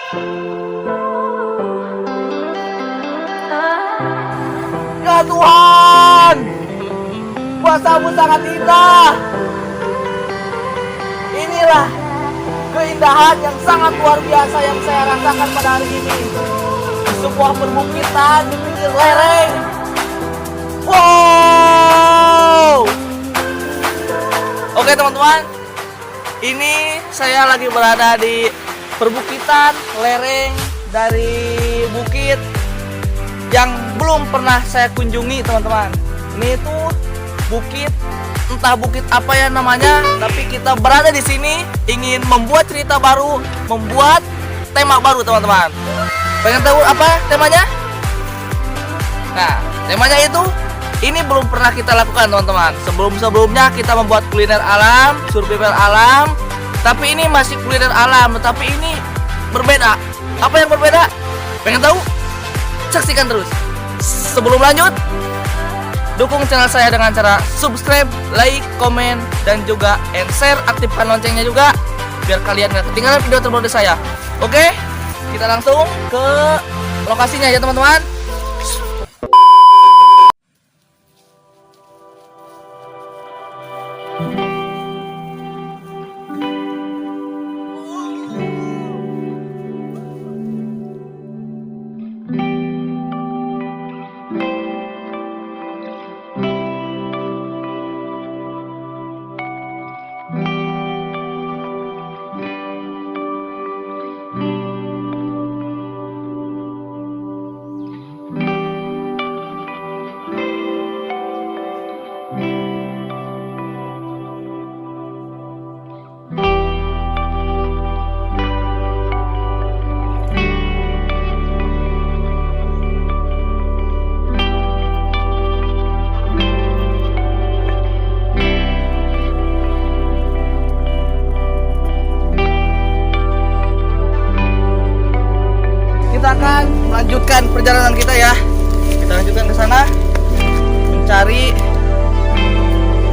Ya Tuhan, kuasa-Mu sangat indah. Inilah keindahan yang sangat luar biasa yang saya rasakan pada hari ini. Sebuah perbukitan di pinggir lereng. Wow. Oke teman-teman, ini saya lagi berada di perbukitan lereng dari bukit yang belum pernah saya kunjungi teman-teman. Ini tuh bukit, entah bukit apa ya namanya, tapi kita berada di sini ingin membuat cerita baru, membuat tema baru teman-teman. Pengen tahu apa temanya? Nah, temanya itu ini belum pernah kita lakukan teman-teman. Sebelumnya kita membuat kuliner alam, survival alam, tapi ini masih kuliner alam, tetapi ini berbeda. Apa yang berbeda? Pengen tahu? Saksikan terus. Sebelum lanjut, dukung channel saya dengan cara subscribe, like, komen, dan juga share, aktifkan loncengnya juga biar kalian gak ketinggalan video terbaru dari saya. Oke, kita langsung ke lokasinya ya teman-teman. Kita akan melanjutkan perjalanan kita ya. Kita lanjutkan ke sana mencari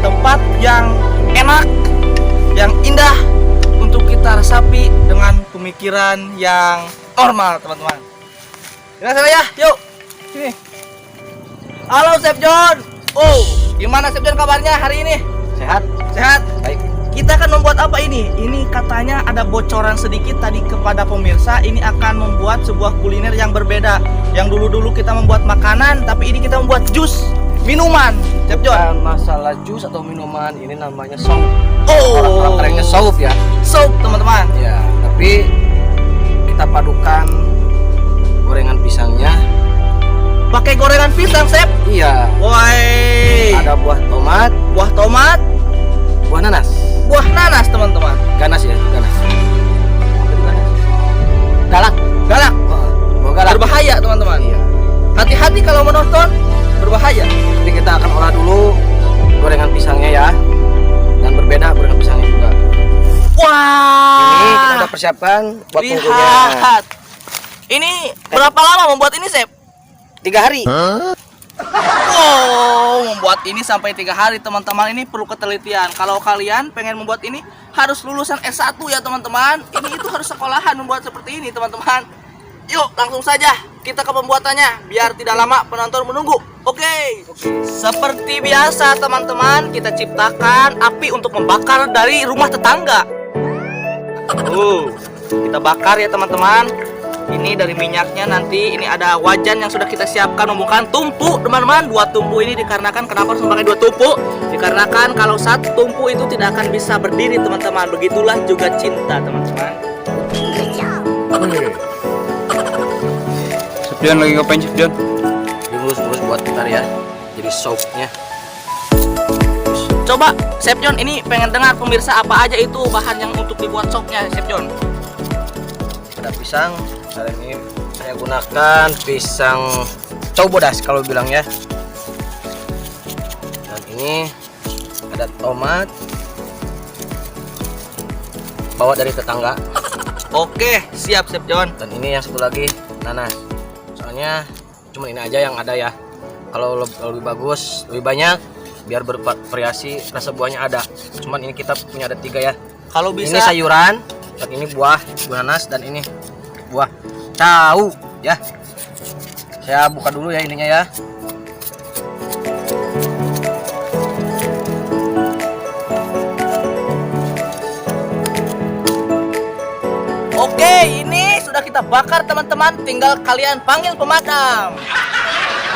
tempat yang enak, yang indah untuk kita resapi dengan pemikiran yang normal teman-teman. Kita sana ya, yuk. Sini. Halo Chef John. Oh, gimana Chef John kabarnya hari ini? Sehat? Sehat. Baik. Kita akan membuat apa ini? Ini katanya ada bocoran sedikit tadi kepada pemirsa. Ini akan membuat sebuah kuliner yang berbeda. Yang dulu-dulu kita membuat makanan, tapi ini kita membuat jus, minuman. Chef John. Bukan masalah jus atau minuman, ini namanya soup. Oh, Orang kerennya soup ya. soup teman-teman. Ya, tapi kita padukan gorengan pisangnya. Pakai gorengan pisang, Chef. Iya. Woi. Ada buah tomat, Buah tomat, buah nanas. buah nanas teman-teman. Ganas ya, ganas. Galak. Galak. Buah galak. Berbahaya teman-teman. Iya. Hati-hati kalau menonton, berbahaya. Jadi kita akan olah dulu gorengan pisangnya ya. Dan berbeda gorengan pisangnya juga. Wah. Ini kita udah persiapkan buat tunggunya. Lihat. Ini berapa lama membuat ini, Chef? 3 hari. Wow, membuat ini sampai 3 hari teman-teman. Ini perlu ketelitian. Kalau kalian pengen membuat ini harus lulusan S1 ya teman-teman. Ini itu harus sekolahan membuat seperti ini teman-teman. Yuk langsung saja kita ke pembuatannya biar tidak lama penonton menunggu. Oke. Seperti biasa teman-teman, kita ciptakan api untuk membakar dari rumah tetangga. Kita bakar ya teman-teman. Ini dari minyaknya, nanti ini ada wajan yang sudah kita siapkan membongkar tumpuk teman-teman. 2 tumpuk ini dikarenakan kenapa harus memakai 2 tumpuk? Dikarenakan kalau 1 tumpuk itu tidak akan bisa berdiri teman-teman. Begitulah juga cinta teman-teman. Chef John lagi ngapain Chef John? Lurus-lurus buat bentar ya. Jadi soupnya. Coba Chef John ini pengen dengar pemirsa apa aja itu bahan yang untuk dibuat sopnya Chef John. Ada pisang. Kali ini saya gunakan pisang cobodas kalau bilang ya. Dan ini ada tomat bawa dari tetangga. Oke, siap Chef John. Dan ini yang satu lagi nanas. Soalnya cuma ini aja yang ada ya. Kalau lebih bagus, lebih banyak biar bervariasi rasa buahnya ada. Cuman ini kita punya ada 3 ya. Kalau bisa Ini sayuran, dan ini buah nanas, dan ini buah tahu ya. Saya buka dulu ya ininya ya. Oke, ini sudah kita bakar teman-teman. Tinggal kalian panggil pemadam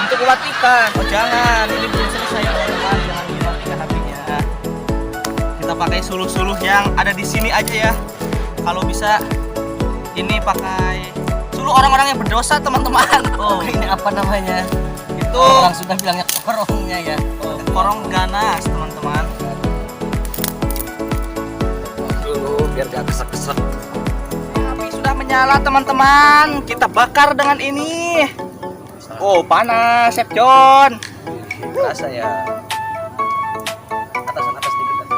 untuk mematikan. Oh jangan, ini belum selesai ya teman-teman. Jangan dimatikan apinya. Kita pakai suluh-suluh yang ada di sini aja ya. Kalau bisa, ini pakai suluh orang-orang yang berdosa teman-teman. Oh, Ini apa namanya? itu Orang sudah bilangnya korongnya ya. korong ganas teman-teman. Dulu biar gak kesek-kesek. Api sudah menyala teman-teman. Kita bakar dengan ini. Oh panas, Chef John. Rasa ya. Atas dikit.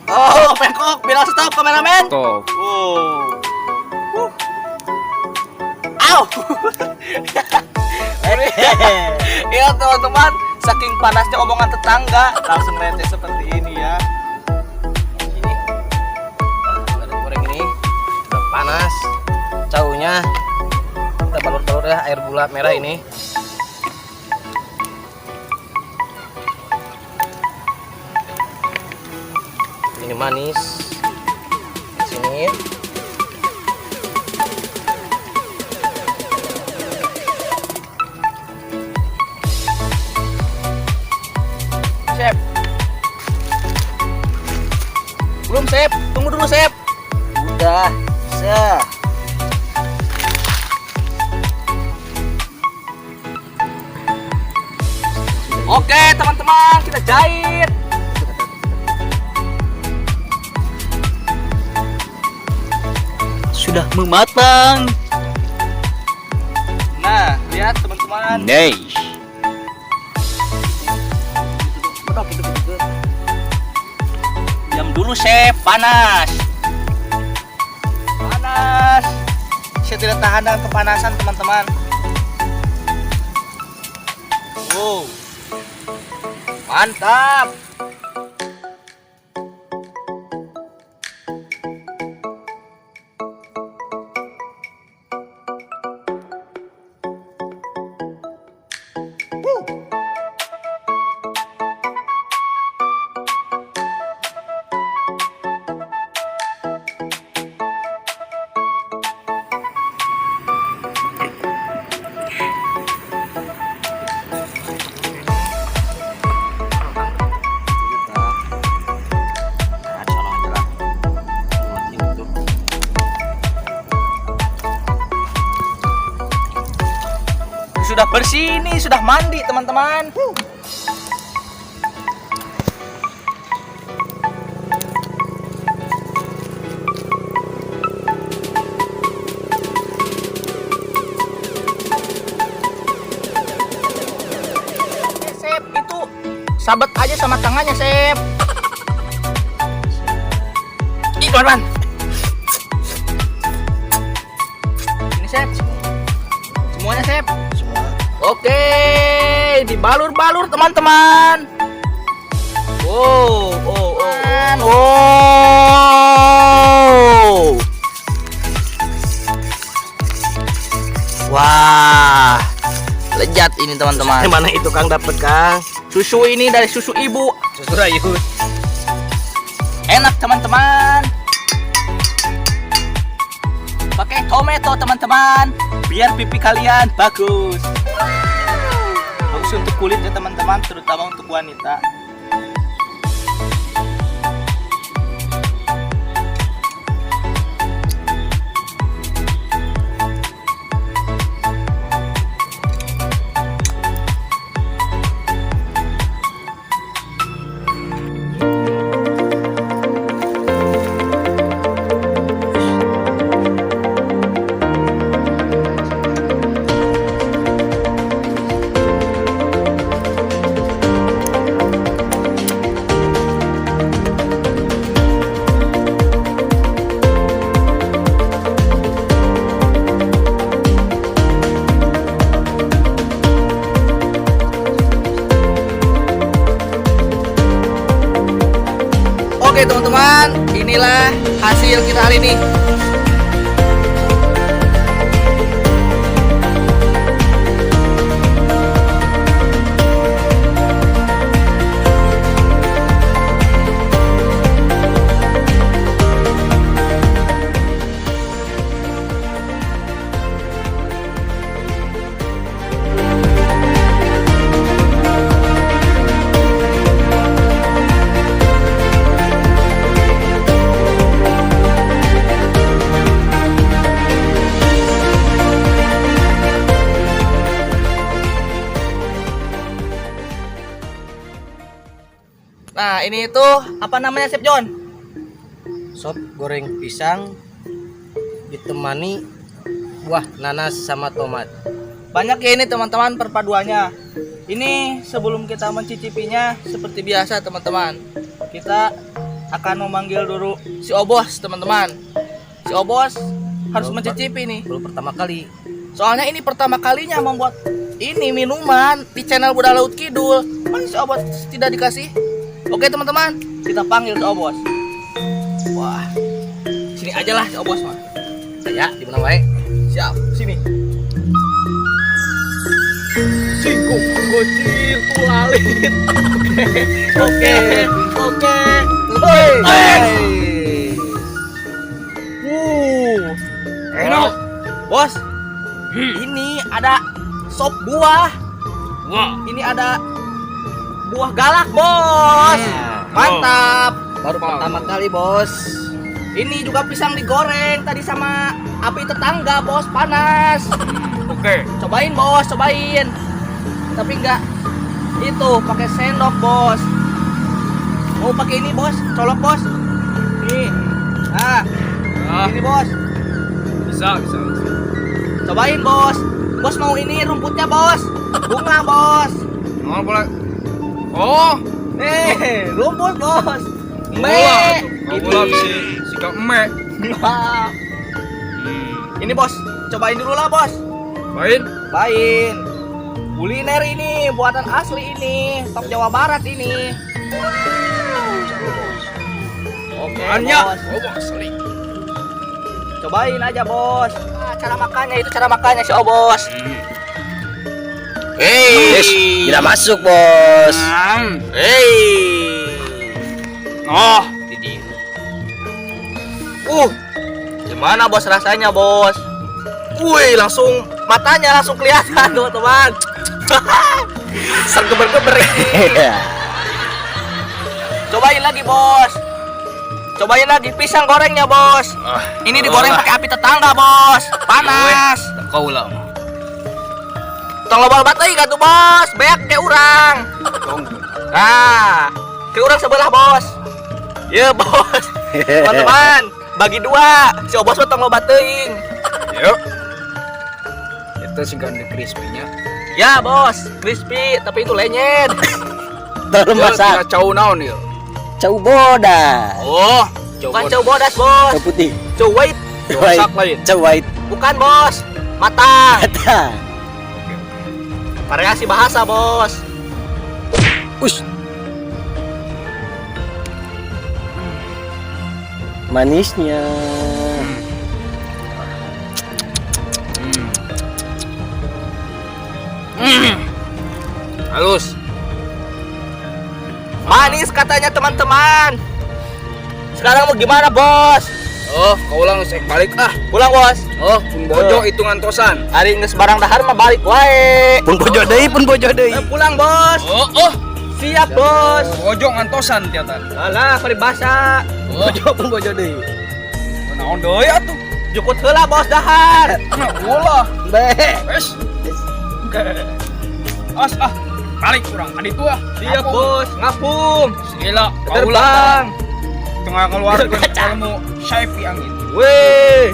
Oh, bengkok. Bilang stop kameramen. Stop. Au. Iya teman-teman, saking panasnya omongan tetangga langsung receh seperti ini ya. Ini. Ada goreng ini. Udah panas. Caunya kita balur-balur ya air gula merah ini. Ini manis. Sini. Chef. Belum, Chef. Tunggu dulu, Chef. Udah. Bisa. Oke, teman-teman, kita jahit. Sudah mematang. Nah, lihat teman-teman. Nice. Diam dulu, Chef. Panas. Panas. Saya tidak tahan dengan kepanasan, teman-teman. Wow. Mantap. Sudah bersih ini, sudah mandi teman-teman. Chef, itu sabet aja sama tangannya, Chef. Ih, teman-teman. Ini, Chef. Semuanya, Chef. Oke, dibalur-balur teman-teman. Wow. Wah, lezat ini teman-teman. Mana itu Kang dapat Kang? Susu ini dari susu ibu. Susu rayus. Enak teman-teman. Pakai tomato teman-teman, biar pipi kalian bagus. Bagus untuk kulit ya teman-teman, terutama untuk wanita. Oke teman-teman, inilah hasil kita hari ini. Nah, ini itu apa namanya, Chef John? Sop goreng pisang ditemani buah nanas sama tomat. Banyak ya ini teman-teman perpaduannya. Ini sebelum kita mencicipinya seperti biasa teman-teman, kita akan memanggil dulu si Obos teman-teman. Si Obos harus mencicipi nih. Baru pertama kali. Soalnya ini pertama kalinya membuat ini minuman di channel Budak Laut Kidul. Masa si Obos tidak dikasih? Oke teman-teman, kita panggil si Obos. Wah, sini aja lah si Obos mah. Saya di mana wae? Siap, sini. Singkong gocil tulalit. Oke. Enak. Bos. Ini ada sop buah. Wah, Ini ada buah galak, Bos. Mantap. Baru pertama kali, Bos. Ini juga pisang digoreng tadi sama api tetangga, Bos, panas. oke. Cobain, Bos, cobain. Tapi enggak itu pakai sendok, Bos. Mau pakai ini, Bos? Colok, Bos. Nih. Nah, Ah, ini, Bos. bisa. Cobain, Bos. Bos mau ini rumputnya, Bos. Bunga, Bos. Mau boleh. Oh, Rumput, Bos. bola. Ini. Bola si Kak Mek. Wah. Ini, Bos. Cobain dulu lah, Bos. Main. Bain. Kuliner ini, buatan asli ini, top Jawa Barat ini. Oke, Banyak. Bos. Oh, asli. Cobain aja, Bos. Cara makannya itu cara makannya si Obos. Hei, tidak masuk, Bos. Hei. Oh, Gimana, Bos, rasanya, Bos? Wih, langsung matanya langsung kelihatan, teman-teman. Sergeber-geber. Cobain lagi, Bos. Cobain lagi pisang gorengnya, Bos. Ini digoreng pakai api tetangga, Bos. Panas. kau lah. Tong lobal bateuy ka tuh, Bos. Beak ke urang. Nah, ke urang sebelah, Bos. Iya, Bos. Teman-teman, bagi dua. Si Obos mah tong loba teuing. Yuk. Itu sih ganda crispy-nya. Ya, Bos. Crispy, tapi itu lenyet. Terlalu masak. Kita cau naon ya? Cau bodas. Oh, Bukan cau bodas, Bos. Cau putih. Cau white. masak lain. Cau white. Bukan, Bos. Matang. Kata. Variasi bahasa, Bos. Ush. Manisnya. Halus. Manis katanya, teman-teman. Sekarang mau gimana, Bos? Oh, kau ulang sek balik ah. Pulang, Bos. Oh, pun bojo hitungan tosan. Hari geus barang dahar mah balik wae. Pun bojo deui. Pulang, Bos. Oh. Siap, Bos. Bojo ngantosan tiatan. Alah, peribahasa. Bojo deui. Naon deui atuh? Jukut heula, Bos, dahar. Nya ulah. Be. Wes. As balik kurang. Adi tua. Siap, Bos. Ngapung. Gila, kau ulang. Terbang. Tengah keluar ilmu Syaifi angin. Weh.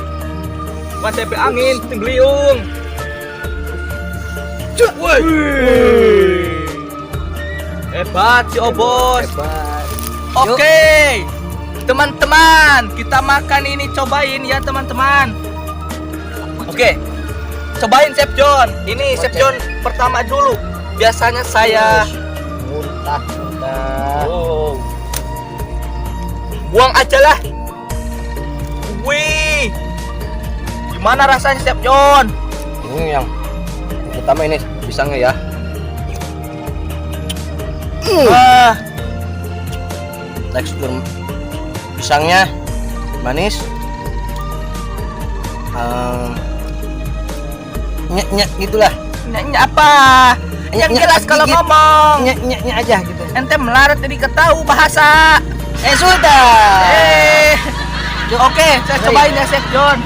Bukan sepi angin, tingliung. Woi. Hebat si Obos. Hebat. Oke. Teman-teman, kita makan ini, cobain ya, teman-teman. Oke. Cobain Chef John. Ini Chef John pertama dulu. Biasanya saya Muntah. Oh. Buang aja lah. Wih, gimana rasanya Chef John? Ini yang pertama ini pisangnya ya. Wah, Tekstur pisangnya manis. Nyek gitulah. nyanyi apa? Yang Nyek, jelas kalau gigit. ngomong. Nyek aja gitu. Ente melarat jadi ketahu bahasa. Sudah. Oke, saya cobain ya Chef John.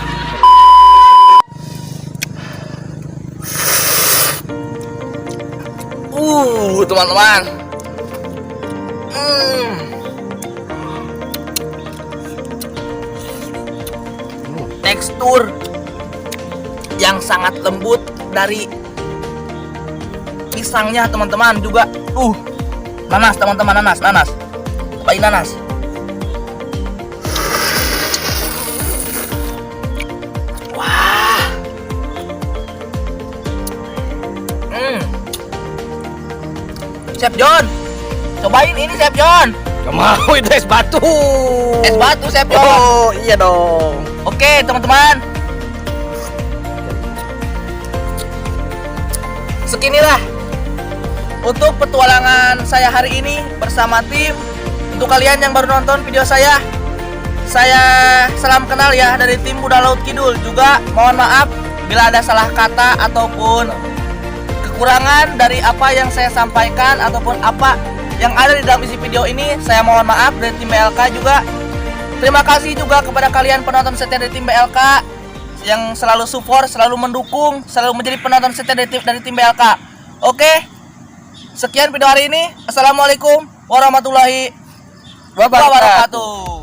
Teman-teman. Tekstur yang sangat lembut dari pisangnya teman-teman juga. Nanas teman-teman, nanas. Cobain nanas. Wah. Chef John, cobain ini Chef John. Gak mau itu es batu. Es batu Chef John. Oh iya dong. Oke teman-teman, seginilah untuk petualangan saya hari ini bersama tim. Untuk kalian yang baru nonton video saya salam kenal ya dari tim Kuda Laut Kidul. Juga mohon maaf bila ada salah kata ataupun kekurangan dari apa yang saya sampaikan ataupun apa yang ada di dalam isi video ini. Saya mohon maaf dari tim BLK juga. Terima kasih juga kepada kalian penonton setia dari tim BLK yang selalu support, selalu mendukung, selalu menjadi penonton setia dari tim BLK. Oke, sekian video hari ini. Assalamualaikum warahmatullahi wabarakatuh.